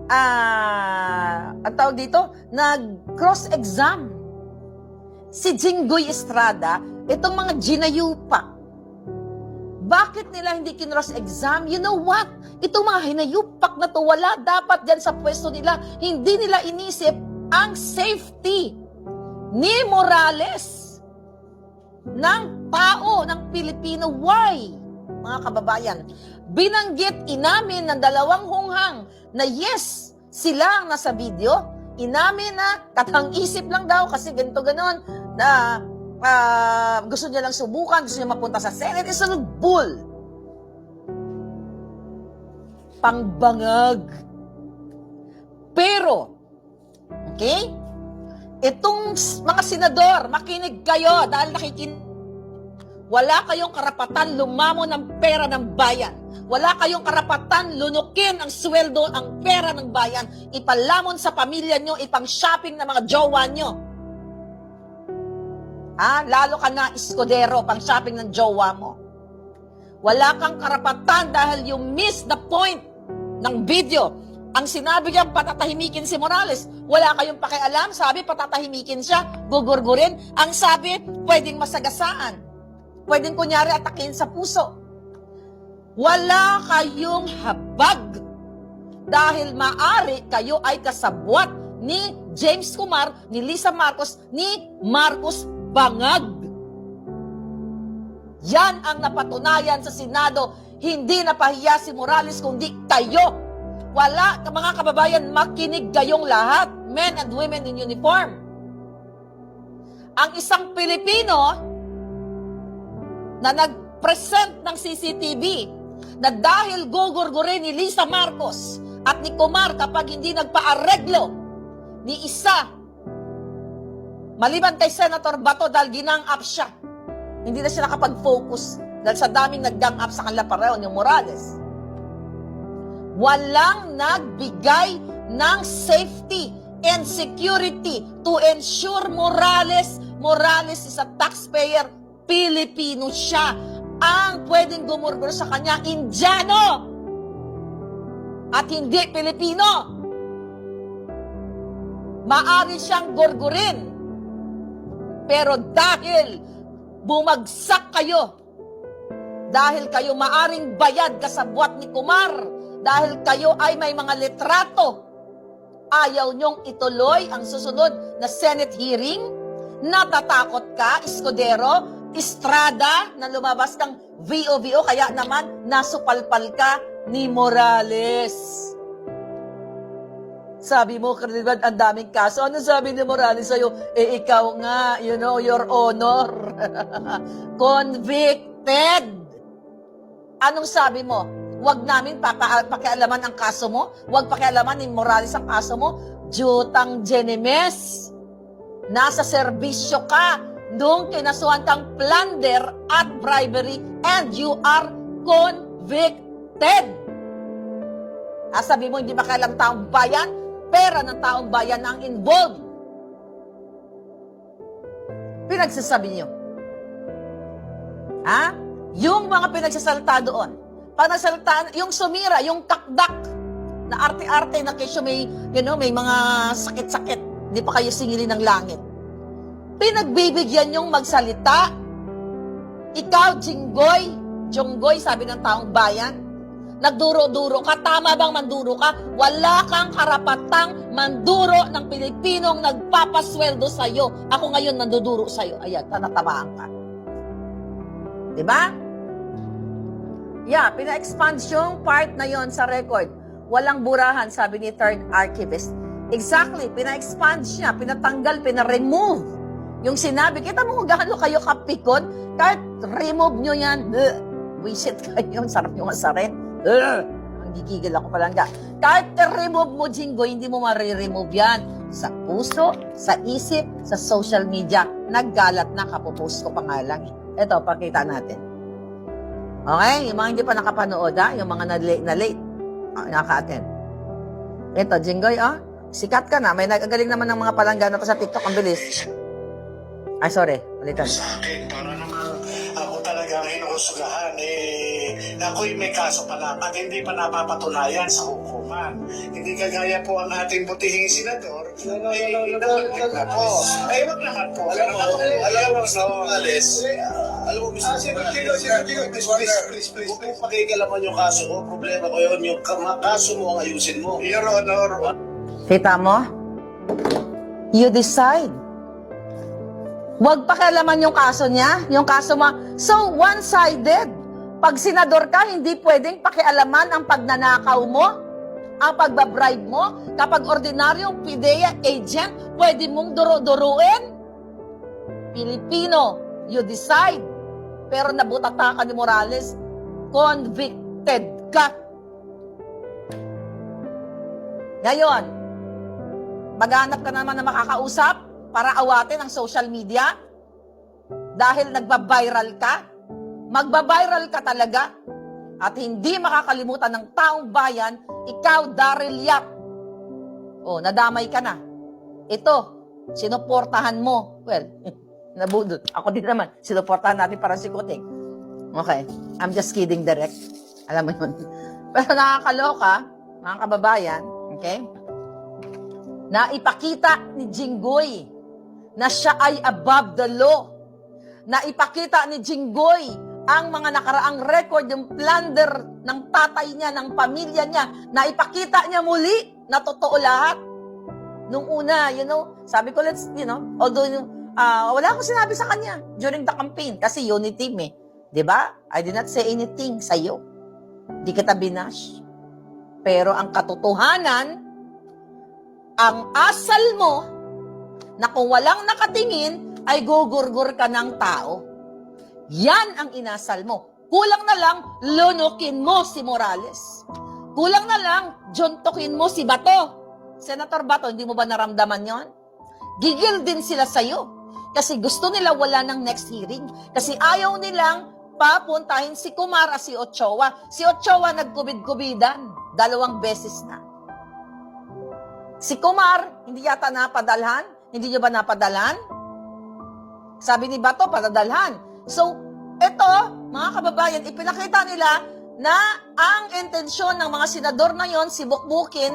ang tawag dito, nag-cross-exam si Jinggoy Estrada, itong mga ginayupak. Bakit nila hindi kinross-exam? You know what? Itong mga hinayupak na to, wala dapat dyan sa pwesto nila. Hindi nila inisip ang safety ni Morales ng tao, ng Pilipino. Why? Mga kababayan, binanggit inamin ng dalawang hunghang na yes, sila ang nasa video. Inamin na katang-isip lang daw kasi ganito ganon na gusto niya lang subukan, gusto niya mapunta sa Senate. It's a bull. Pangbangag. Pero, okay? Itong mga senador, makinig kayo dahil wala kayong karapatan lumamo ng pera ng bayan. Wala kayong karapatan lunukin ang sweldo, ang pera ng bayan. Ipalamon sa pamilya nyo, ipang-shopping ng mga jowa nyo. Lalo ka na eskodero, pang-shopping ng jowa mo. Wala kang karapatan dahil you miss the point ng video. Ang sinabi niya, patatahimikin si Morales. Wala kayong pakialam, sabi patatahimikin siya, gugurgurin. Ang sabi, pwedeng masagasaan. Pwedeng kunyari atakin sa puso. Wala kayong habag dahil maari kayo ay kasabwat ni James Kumar, ni Lisa Marcos, ni Marcos Bangag. Yan ang napatunayan sa Senado. Hindi napahiya si Morales kundi kayo. Wala, mga kababayan, makinig kayong lahat, men and women in uniform. Ang isang Pilipino na nag-present ng CCTV na dahil gugurgurin ni Lisa Marcos at ni Kumar kapag hindi nagpa-areglo ni isa, maliban kay Senator Bato dahil ginang up siya. Hindi na siya nakapag-focus dahil sa daming nag-gang up sa kanila pareho ni Morales. Walang nagbigay ng safety and security to ensure Morales is a taxpayer. Pilipino siya. Ang pwedeng gumurgur sa kanya, Indiano. At hindi Pilipino. Maari siyang gurgurin. Pero dahil bumagsak kayo, dahil kayo maaring bayad kasabwat ni Kumar, dahil kayo ay may mga litrato, ayaw niyong ituloy ang susunod na Senate hearing, natatakot ka, eskodero, Estrada, na lumabas ng VOVO, kaya naman nasupalpal ka ni Morales. Sabi mo, Cardinal, ang daming kaso. Ano sabi ni Morales sa'yo? Ikaw nga, you know, your honor. Convicted. Anong sabi mo? Huwag namin pakialaman ang kaso mo. Huwag pakialaman ni Morales ang kaso mo. Jutang Jenemes. Nasa serbisyo ka nung kinasuhan kang plunder at bribery and you are convicted. Sabi mo, hindi makialam taong bayan, pera ng taong bayan ang involved. Pinagsasabi niyo. Yung mga pinagsasalita doon, panagsalita, yung sumira, yung kakdak, na arte-arte na kesyo may, may mga sakit-sakit, hindi pa kayo singili ng langit. Pinagbibigyan yung magsalita. Ikaw, Jonggoy, sabi ng taong bayan, nagduro-duro ka. Tama bang manduro ka? Wala kang karapatang manduro ng Pilipinong nagpapasweldo sa'yo. Ako ngayon nanduduro sa'yo. Ayan, tanatamaan ka. Diba? Yeah, pina-expand yung part na yon sa record. Walang burahan, sabi ni third archivist. Exactly, pina-expand siya, pinatanggal, pina-remove. Yung sinabi, kita mo kung gaano kayo kapikon, kahit remove nyo yan, wisit kayo, sarap yung asarin. Ang gigigil ako palangga. Kahit remove mo, Jinggoy, hindi mo ma-remove yan. Sa puso, sa isip, sa social media, naggalat na, kapopost ko pa nga lang. Ito, pakita natin. Okay, yung mga hindi pa nakapanood, yung mga na late, nakaka-attend. Ito, Jinggoy, sikat ka na. May nagagaling naman ng mga palanggana pa sa TikTok, ang bilis. Ay, sorry. Ulitan. Sa akin, para naman ako talagang hinuhusgahan, ako'y may kaso pa lang at hindi pa napapatunayan sa hukuman. Hindi hindi kagaya po ang ating butihing senador, nakakita po. Ay, wag naman po. Alam mo, Alex, alam mo, please, huwag mong pakikalaman yung kaso ko. Problema ko yun, yung kaso mo ang ayusin mo. Your Honor, Kita mo? You decide. Huwag pakialaman yung kaso niya, yung kaso mo. So, one-sided. Pag senador ka, hindi pwedeng pakialaman ang pagnanakaw mo, ang pagbabribe mo. Kapag ordinaryong PIDEA agent, pwede mong duro-duruin. Pilipino, you decide. Pero nabutata ka ni Morales, convicted ka. Ngayon, maghanap ka naman na makakausap para awatin ang social media dahil nagba-viral ka. Magba-viral ka talaga at hindi makakalimutan ng taong bayan, ikaw, Daryl Yap. O, nadamay ka na. Ito, sinuportahan mo. Well, nabudot. Ako din naman, sinuportahan natin para si Kuting. Okay, I'm just kidding, direct. Alam mo yun. Pero nakakaloka, mga kababayan, okay? Na ipakita ni Jinggoy na siya ay above the law. Na ipakita ni Jinggoy ang mga nakaraang record, yung plunder ng tatay niya, ng pamilya niya, na ipakita niya muli na totoo lahat. Nung una, sabi ko, although, wala akong sinabi sa kanya during the campaign, kasi unity team eh. Diba? I did not say anything sa'yo. Di kita binash. Pero ang katotohanan, ang asal mo, na kung walang nakatingin, ay gugurgur ka ng tao. Yan ang inasal mo. Kulang na lang, lunukin mo si Morales. Kulang na lang, jontokin mo si Bato. Senator Bato, hindi mo ba naramdaman yon? Gigil din sila sa'yo. Kasi gusto nila wala ng next hearing. Kasi ayaw nilang papuntahin si Kumar at si Ochoa. Si Ochoa nagkubid-kubidan. 2 beses na. Si Kumar, hindi yata napadalhan. Hindi nyo ba napadalhan? Sabi ni Bato, padadalhan. So, ito, mga kababayan, ipinakita nila na ang intensyon ng mga senador na yon, si Bukbukin,